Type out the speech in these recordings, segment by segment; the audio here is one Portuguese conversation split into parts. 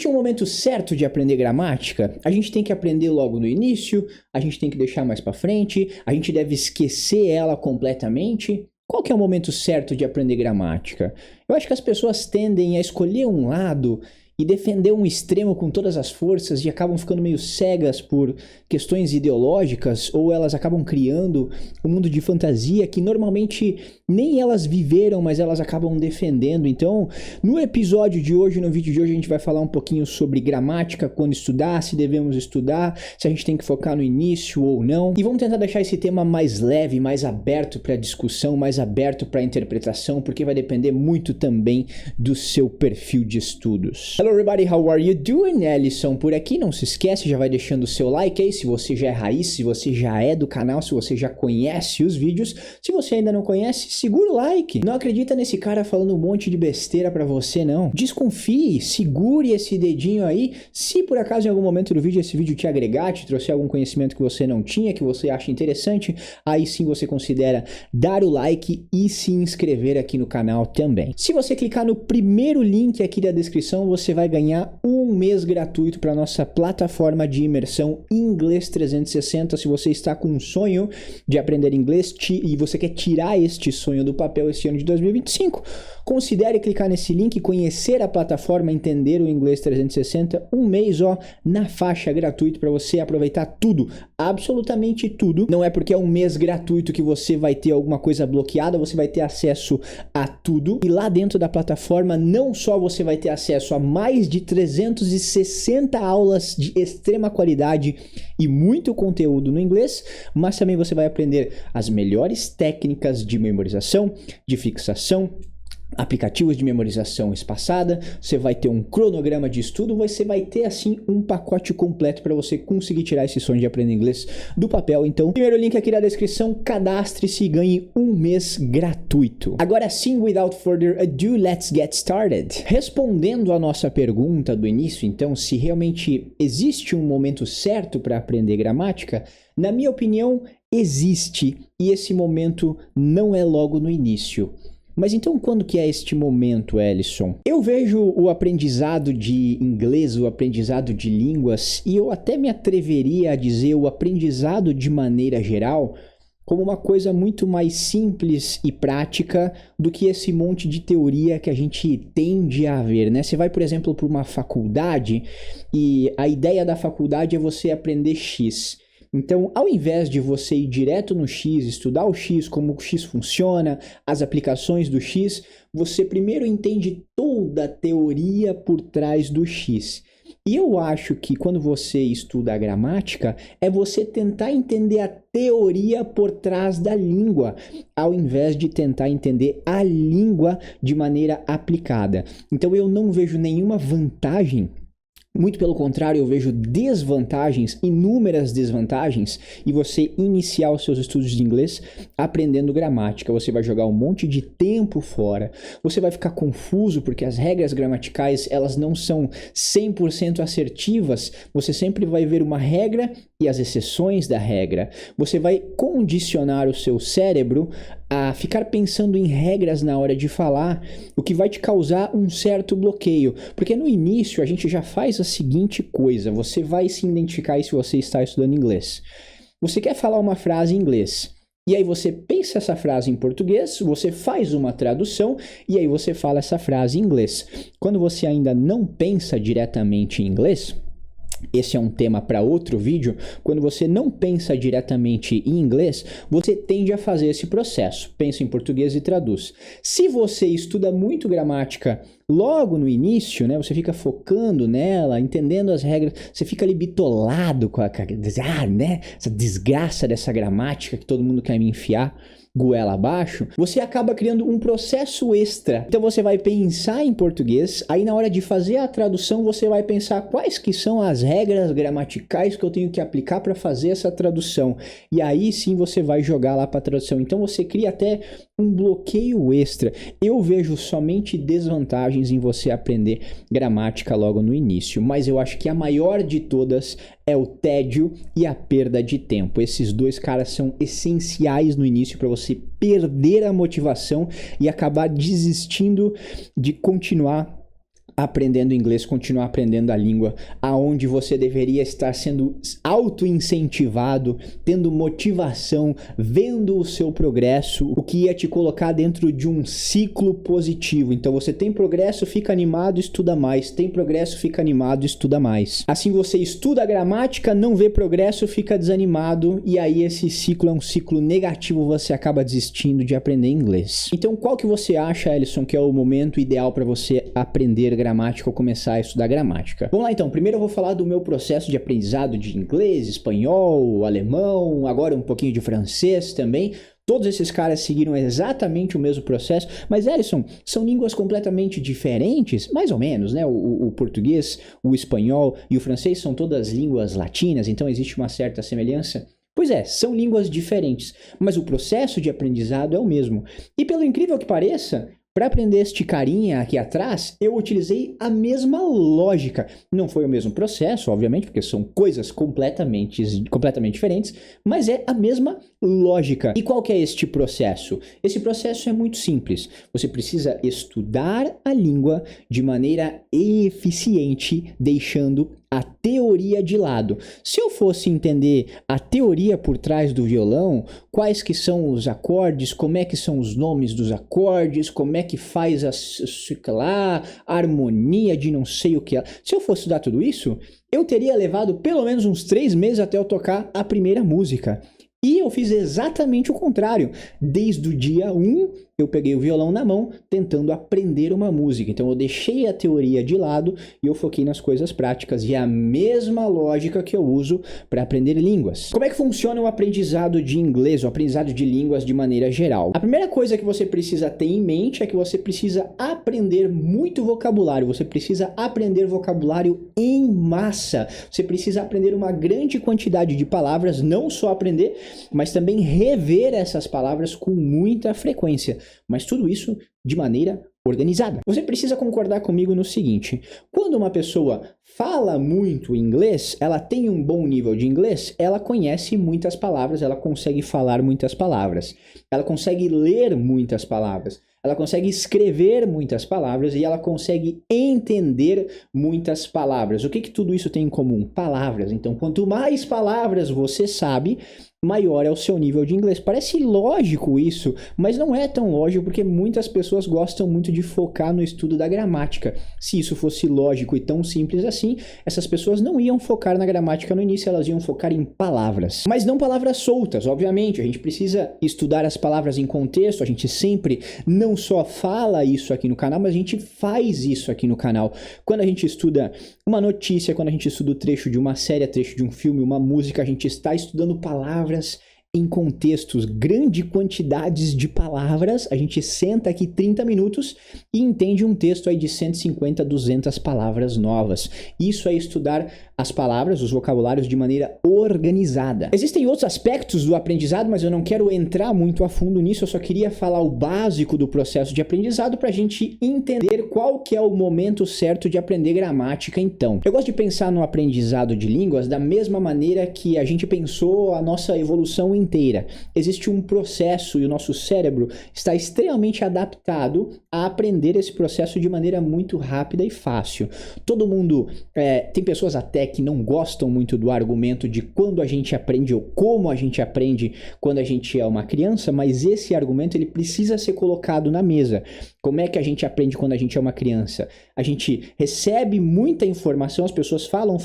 Existe um momento certo de aprender gramática? A gente tem que aprender logo no início, a gente tem que deixar mais pra frente, a gente deve esquecer ela completamente? Qual que é o momento certo de aprender gramática? Eu acho que as pessoas tendem a escolher um lado e defender um extremo com todas as forças e acabam ficando meio cegas por questões ideológicas, ou elas acabam criando um mundo de fantasia que normalmente nem elas viveram, mas elas acabam defendendo. Então, no episódio de hoje, no vídeo de hoje, a gente vai falar um pouquinho sobre gramática, quando estudar, se devemos estudar, se a gente tem que focar no início ou não. E vamos tentar deixar esse tema mais leve, mais aberto para discussão, mais aberto para interpretação, porque vai depender muito também do seu perfil de estudos. Hello everybody, how are you doing? Ellison por aqui, não se esquece, já vai deixando o seu like aí, se você já é raiz, se você já é do canal, se você já conhece os vídeos. Se você ainda não conhece, segura o like. Não acredita nesse cara falando um monte de besteira pra você, não. Desconfie, segure esse dedinho aí. Se por acaso em algum momento do vídeo esse vídeo te agregar, te trouxer algum conhecimento que você não tinha, que você acha interessante, aí sim você considera dar o like e se inscrever aqui no canal também. Se você clicar no primeiro link aqui da descrição, você vai ganhar um mês gratuito para nossa plataforma de imersão Inglês 360. Se você está com um sonho de aprender inglês e você quer tirar este sonho do papel este ano de 2025, considere clicar nesse link, conhecer a plataforma, entender o Inglês 360, um mês na faixa gratuito para você aproveitar tudo, absolutamente tudo. Não é porque é um mês gratuito que você vai ter alguma coisa bloqueada, você vai ter acesso a tudo. E lá dentro da plataforma, não só você vai ter acesso a mais de 360 aulas de extrema qualidade e muito conteúdo no inglês, mas também você vai aprender as melhores técnicas de memorização, de fixação, aplicativos de memorização espaçada, você vai ter um cronograma de estudo, você vai ter assim um pacote completo para você conseguir tirar esse sonho de aprender inglês do papel. Então, primeiro link aqui na descrição, cadastre-se e ganhe um mês gratuito. Agora sim, without further ado, let's get started. Respondendo a nossa pergunta do início, então, se realmente existe um momento certo para aprender gramática, na minha opinião, existe, e esse momento não é logo no início. Mas então quando que é este momento, Ellison? Eu vejo o aprendizado de inglês, o aprendizado de línguas, e eu até me atreveria a dizer o aprendizado de maneira geral, como uma coisa muito mais simples e prática do que esse monte de teoria que a gente tende a ver, né? Você vai, por exemplo, para uma faculdade e a ideia da faculdade é você aprender X. Então, ao invés de você ir direto no X, estudar o X, como o X funciona, as aplicações do X, você primeiro entende toda a teoria por trás do X. E eu acho que quando você estuda a gramática, é você tentar entender a teoria por trás da língua, ao invés de tentar entender a língua de maneira aplicada. Então, eu não vejo nenhuma vantagem. Muito pelo contrário, eu vejo desvantagens, inúmeras desvantagens, e você iniciar os seus estudos de inglês aprendendo gramática. Você vai jogar um monte de tempo fora, você vai ficar confuso porque as regras gramaticais elas não são 100% assertivas, você sempre vai ver uma regra e as exceções da regra. Você vai condicionar o seu cérebro a ficar pensando em regras na hora de falar, o que vai te causar um certo bloqueio. Porque no início a gente já faz a seguinte coisa, você vai se identificar aí se você está estudando inglês. Você quer falar uma frase em inglês, e aí você pensa essa frase em português, você faz uma tradução, e aí você fala essa frase em inglês. Quando você ainda não pensa diretamente em inglês, esse é um tema para outro vídeo, quando você não pensa diretamente em inglês, você tende a fazer esse processo, pensa em português e traduz. Se você estuda muito gramática logo no início, né, você fica focando nela, entendendo as regras, você fica ali bitolado com essa desgraça dessa gramática que todo mundo quer me enfiar goela abaixo, você acaba criando um processo extra. Então você vai pensar em português, aí na hora de fazer a tradução você vai pensar quais que são as regras gramaticais que eu tenho que aplicar para fazer essa tradução. E aí sim você vai jogar lá para a tradução. Então você cria até um bloqueio extra. Eu vejo somente desvantagens em você aprender gramática logo no início, mas eu acho que a maior de todas é o tédio e a perda de tempo. Esses dois caras são essenciais no início para você perder a motivação e acabar desistindo de continuar aprendendo inglês, continuar aprendendo a língua, aonde você deveria estar sendo auto-incentivado, tendo motivação, vendo o seu progresso, o que ia te colocar dentro de um ciclo positivo. Então você tem progresso, fica animado, estuda mais. Tem progresso, fica animado, estuda mais. Assim você estuda a gramática, não vê progresso, fica desanimado e aí esse ciclo é um ciclo negativo, você acaba desistindo de aprender inglês. Então qual que você acha, Ellison, que é o momento ideal para você aprender gramática ou começar a estudar gramática? Vamos lá então, primeiro eu vou falar do meu processo de aprendizado de inglês, espanhol, alemão, agora um pouquinho de francês também. Todos esses caras seguiram exatamente o mesmo processo, mas, Ellison, são línguas completamente diferentes? Mais ou menos, né? O português, o espanhol e o francês são todas línguas latinas, então existe uma certa semelhança. Pois é, são línguas diferentes, mas o processo de aprendizado é o mesmo. E pelo incrível que pareça, para aprender este carinha aqui atrás, eu utilizei a mesma lógica. Não foi o mesmo processo, obviamente, porque são coisas completamente diferentes, mas é a mesma lógica. E qual que é este processo? Esse processo é muito simples. Você precisa estudar a língua de maneira eficiente, deixando a teoria de lado. Se eu fosse entender a teoria por trás do violão, quais que são os acordes, como é que são os nomes dos acordes, como é que faz a harmonia de não sei o que. Se eu fosse estudar tudo isso, eu teria levado pelo menos uns 3 meses até eu tocar a primeira música. E eu fiz exatamente o contrário. Desde o dia 1, eu peguei o violão na mão, tentando aprender uma música. Então eu deixei a teoria de lado e eu foquei nas coisas práticas. E é a mesma lógica que eu uso para aprender línguas. Como é que funciona o aprendizado de inglês, o aprendizado de línguas de maneira geral? A primeira coisa que você precisa ter em mente é que você precisa aprender muito vocabulário. Você precisa aprender vocabulário em massa. Você precisa aprender uma grande quantidade de palavras, não só aprender, mas também rever essas palavras com muita frequência. Mas tudo isso de maneira organizada. Você precisa concordar comigo no seguinte: quando uma pessoa fala muito inglês, ela tem um bom nível de inglês, ela conhece muitas palavras, ela consegue falar muitas palavras, ela consegue ler muitas palavras, ela consegue escrever muitas palavras e ela consegue entender muitas palavras. O que tudo isso tem em comum? Palavras. Então, quanto mais palavras você sabe, maior é o seu nível de inglês. Parece lógico isso, mas não é tão lógico porque muitas pessoas gostam muito de focar no estudo da gramática. Se isso fosse lógico e tão simples assim, essas pessoas não iam focar na gramática no início, elas iam focar em palavras. Mas não palavras soltas, obviamente. A gente precisa estudar as palavras em contexto, a gente sempre não só fala isso aqui no canal, mas a gente faz isso aqui no canal. Quando a gente estuda uma notícia, quando a gente estuda o trecho de uma série, trecho de um filme, uma música, a gente está estudando palavras em contextos, grande quantidades de palavras, a gente senta aqui 30 minutos e entende um texto aí de 150, 200 palavras novas. Isso é estudar as palavras, os vocabulários de maneira organizada. Existem outros aspectos do aprendizado, mas eu não quero entrar muito a fundo nisso, eu só queria falar o básico do processo de aprendizado para a gente entender qual que é o momento certo de aprender gramática então. Eu gosto de pensar no aprendizado de línguas da mesma maneira que a gente pensou a nossa evolução inteira. Existe um processo e o nosso cérebro está extremamente adaptado a aprender esse processo de maneira muito rápida e fácil. Todo mundo, tem pessoas até que não gostam muito do argumento de quando a gente aprende ou como a gente aprende quando a gente é uma criança, mas esse argumento ele precisa ser colocado na mesa. Como é que a gente aprende quando a gente é uma criança? A gente recebe muita informação, as pessoas falam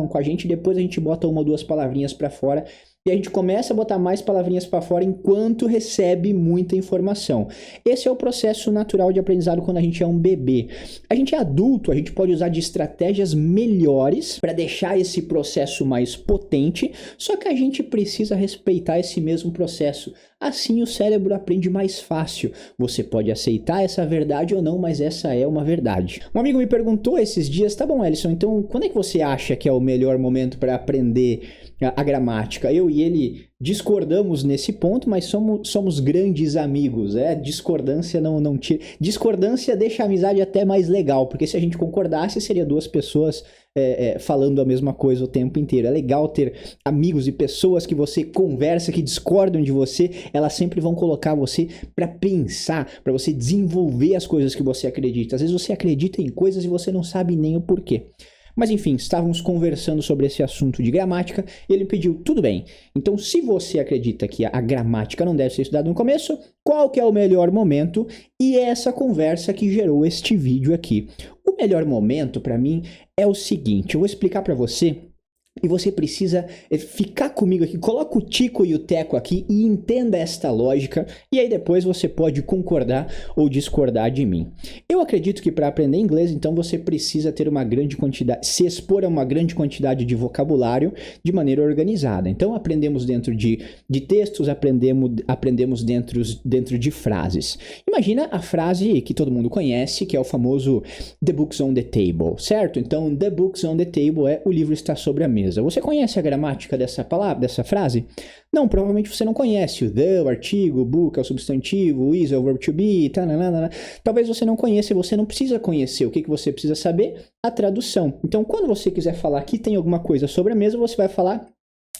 com a gente, e depois a gente bota uma ou duas palavrinhas para fora e a gente começa a botar mais palavrinhas para fora enquanto recebe muita informação. Esse é o processo natural de aprendizado quando a gente é um bebê. A gente é adulto, a gente pode usar de estratégias melhores para deixar esse processo mais potente, só que a gente precisa respeitar esse mesmo processo. Assim o cérebro aprende mais fácil. Você pode aceitar essa verdade ou não, mas essa é uma verdade. Um amigo me perguntou esses dias, tá bom, Ellison, então quando é que você acha que é o melhor momento para aprender a gramática? Eu e ele discordamos nesse ponto, mas somos grandes amigos, discordância não tira... Discordância deixa a amizade até mais legal, porque se a gente concordasse, seria duas pessoas falando a mesma coisa o tempo inteiro. É legal ter amigos e pessoas que você conversa, que discordam de você, elas sempre vão colocar você para pensar, para você desenvolver as coisas que você acredita. Às vezes você acredita em coisas e você não sabe nem o porquê. Mas enfim, estávamos conversando sobre esse assunto de gramática e ele pediu, tudo bem, então se você acredita que a gramática não deve ser estudada no começo, qual que é o melhor momento? E é essa conversa que gerou este vídeo aqui. O melhor momento para mim é o seguinte, eu vou explicar para você e você precisa ficar comigo aqui, coloca o Tico e o Teco aqui e entenda esta lógica e aí depois você pode concordar ou discordar de mim. Eu acredito que para aprender inglês, então você precisa ter uma grande quantidade, se expor a uma grande quantidade de vocabulário de maneira organizada. Então aprendemos dentro de textos, aprendemos dentro de frases. Imagina a frase que todo mundo conhece, que é o famoso The Book's on the Table, certo? Então The Book's on the Table é o livro está sobre a mesa. Você conhece a gramática dessa palavra, dessa frase? Não, provavelmente você não conhece. O the, o artigo, o book é o substantivo, o is é o verbo to be, tananana. Talvez você não conheça e você não precisa conhecer. O que você precisa saber? A tradução. Então, quando você quiser falar que tem alguma coisa sobre a mesa, você vai falar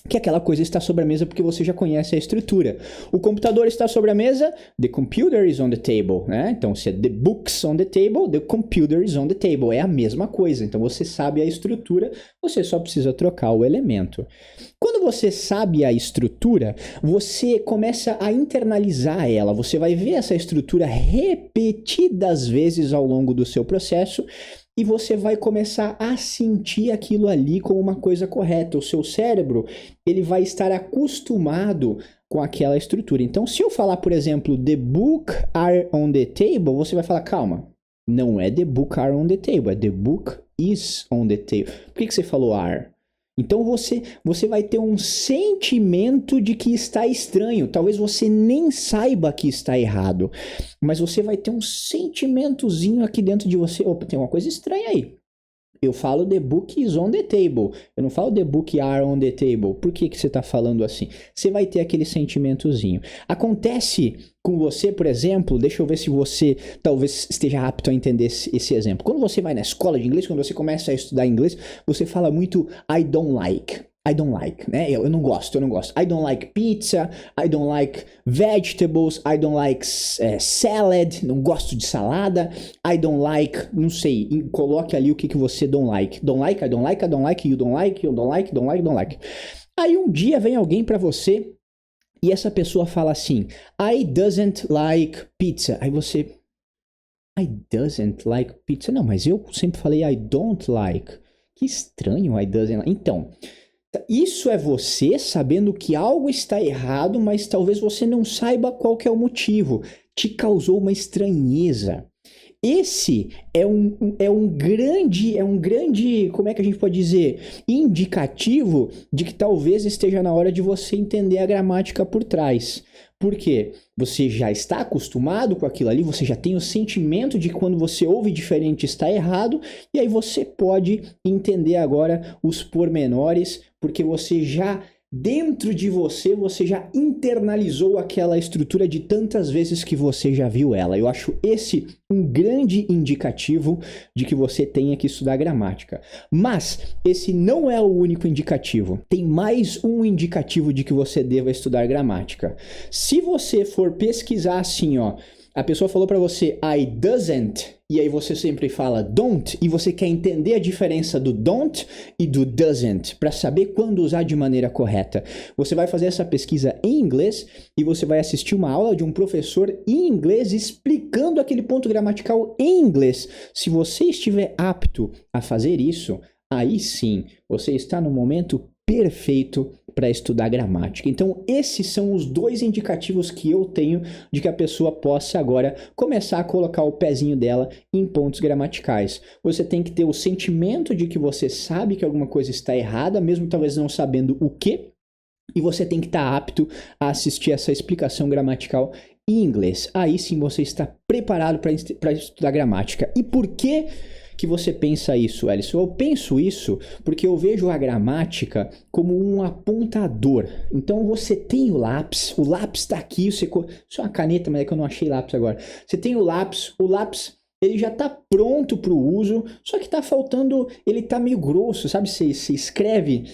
que aquela coisa está sobre a mesa porque você já conhece a estrutura. O computador está sobre a mesa, the computer is on the table, né? Então, se é the books on the table, the computer is on the table. É a mesma coisa. Então, você sabe a estrutura, você só precisa trocar o elemento. Quando você sabe a estrutura, você começa a internalizar ela. Você vai ver essa estrutura repetidas vezes ao longo do seu processo e você vai começar a sentir aquilo ali como uma coisa correta. O seu cérebro, ele vai estar acostumado com aquela estrutura. Então, se eu falar, por exemplo, the book are on the table, você vai falar, calma, não é the book are on the table, é the book is on the table. Por que você falou are? Então você vai ter um sentimento de que está estranho. Talvez você nem saiba que está errado, mas você vai ter um sentimentozinho aqui dentro de você. Opa, tem uma coisa estranha aí. Eu falo the book is on the table. Eu não falo the book are on the table. Por que você está falando assim? Você vai ter aquele sentimentozinho. Acontece com você, por exemplo, deixa eu ver se você talvez esteja apto a entender esse exemplo. Quando você vai na escola de inglês, quando você começa a estudar inglês, você fala muito I don't like. I don't like, né? Eu não gosto. I don't like pizza, I don't like vegetables, I don't like salad, não gosto de salada, I don't like, não sei, coloque ali o que você don't like. Don't like, I don't like, I don't like, you don't like, you don't like, don't like, don't like. Aí um dia vem alguém pra você e essa pessoa fala assim, I doesn't like pizza. Aí você, I doesn't like pizza? Não, mas eu sempre falei I don't like. Que estranho, I doesn't like. Então, isso é você sabendo que algo está errado, mas talvez você não saiba qual que é o motivo. Te causou uma estranheza. Esse é um grande, como é que a gente pode dizer, indicativo de que talvez esteja na hora de você entender a gramática por trás. Por quê? Você já está acostumado com aquilo ali, você já tem o sentimento de que quando você ouve diferente está errado, e aí você pode entender agora os pormenores, porque você já, dentro de você já internalizou aquela estrutura de tantas vezes que você já viu ela. Eu acho esse um grande indicativo de que você tenha que estudar gramática. Mas esse não é o único indicativo. Tem mais um indicativo de que você deva estudar gramática. Se você for pesquisar assim, ó, a pessoa falou para você I doesn't, e aí você sempre fala don't, e você quer entender a diferença do don't e do doesn't, para saber quando usar de maneira correta. Você vai fazer essa pesquisa em inglês e você vai assistir uma aula de um professor em inglês explicando aquele ponto gramatical em inglês. Se você estiver apto a fazer isso, aí sim, você está no momento perfeito para estudar gramática. Então, esses são os dois indicativos que eu tenho de que a pessoa possa agora começar a colocar o pezinho dela em pontos gramaticais. Você tem que ter o sentimento de que você sabe que alguma coisa está errada, mesmo talvez não sabendo o quê, e você tem que estar apto a assistir essa explicação gramatical em inglês. Aí sim você está preparado para estudar gramática. E por que que você pensa isso, Ellison? Eu penso isso porque eu vejo a gramática como um apontador. Então você tem o lápis está aqui, isso é uma caneta, mas é que eu não achei lápis agora. Você tem o lápis ele já tá pronto para o uso, só que tá faltando, ele tá meio grosso, sabe? Você escreve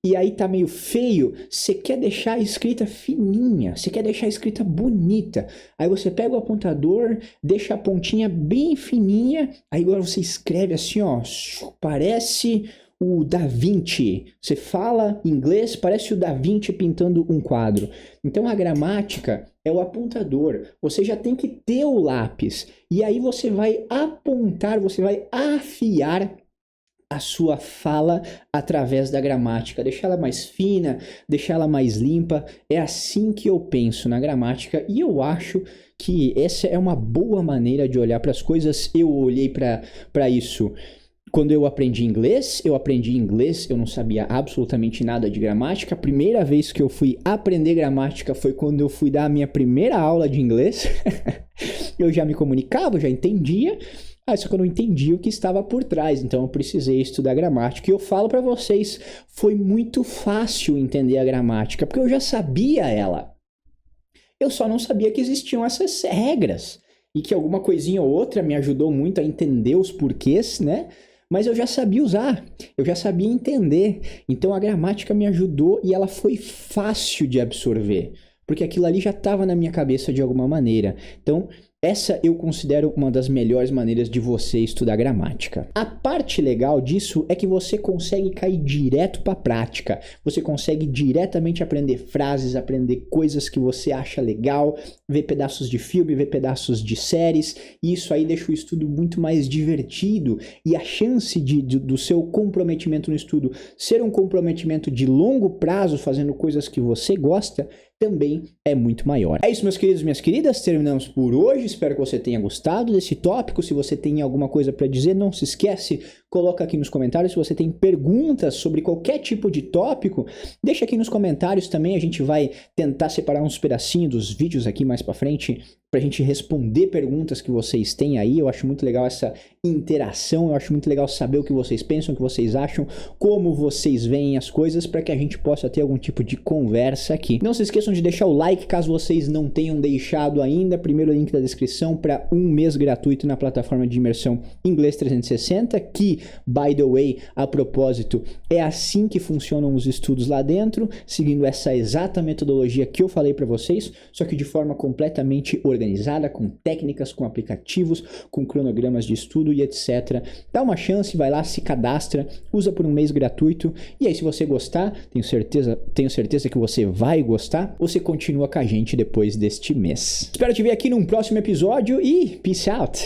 e aí tá meio feio, você quer deixar a escrita fininha, você quer deixar a escrita bonita. Aí você pega o apontador, deixa a pontinha bem fininha, aí agora você escreve assim, ó, parece o Da Vinci. Você fala inglês, parece o Da Vinci pintando um quadro. Então a gramática é o apontador. Você já tem que ter o lápis. E aí você vai apontar, você vai afiar a sua fala através da gramática, deixar ela mais fina, deixar ela mais limpa. É assim que eu penso na gramática e eu acho que essa é uma boa maneira de olhar para as coisas. Eu olhei para isso quando eu aprendi inglês, eu não sabia absolutamente nada de gramática. A primeira vez que eu fui aprender gramática foi quando eu fui dar a minha primeira aula de inglês. Eu já me comunicava, eu já entendia, só que eu não entendia o que estava por trás, então eu precisei estudar gramática. E eu falo para vocês, foi muito fácil entender a gramática, porque eu já sabia ela. Eu só não sabia que existiam essas regras, e que alguma coisinha ou outra me ajudou muito a entender os porquês, né? Mas eu já sabia usar, eu já sabia entender. Então a gramática me ajudou e ela foi fácil de absorver, porque aquilo ali já estava na minha cabeça de alguma maneira. Então essa eu considero uma das melhores maneiras de você estudar gramática. A parte legal disso é que você consegue cair direto para a prática. Você consegue diretamente aprender frases, aprender coisas que você acha legal, ver pedaços de filme, ver pedaços de séries, e isso aí deixa o estudo muito mais divertido, e a chance do seu comprometimento no estudo ser um comprometimento de longo prazo, fazendo coisas que você gosta, também é muito maior. É isso, meus queridos e minhas queridas, terminamos por hoje. Espero que você tenha gostado desse tópico. Se você tem alguma coisa para dizer, não se esquece, coloca aqui nos comentários. Se você tem perguntas sobre qualquer tipo de tópico, deixa aqui nos comentários também. A gente vai tentar separar uns pedacinhos dos vídeos aqui mais para frente, pra gente responder perguntas que vocês têm aí. Eu acho muito legal essa interação, eu acho muito legal saber o que vocês pensam, o que vocês acham, como vocês veem as coisas, para que a gente possa ter algum tipo de conversa aqui. Não se esqueçam de deixar o like caso vocês não tenham deixado ainda. Primeiro link da descrição para 1 mês gratuito na plataforma de imersão Inglês 360, que, by the way, a propósito, é assim que funcionam os estudos lá dentro, seguindo essa exata metodologia que eu falei para vocês, só que de forma completamente organizada, com técnicas, com aplicativos, com cronogramas de estudo e etc. Dá uma chance, vai lá, se cadastra, usa por 1 mês gratuito, e aí se você gostar, tenho certeza que você vai gostar, você continua com a gente depois deste mês. Espero te ver aqui num próximo episódio e peace out!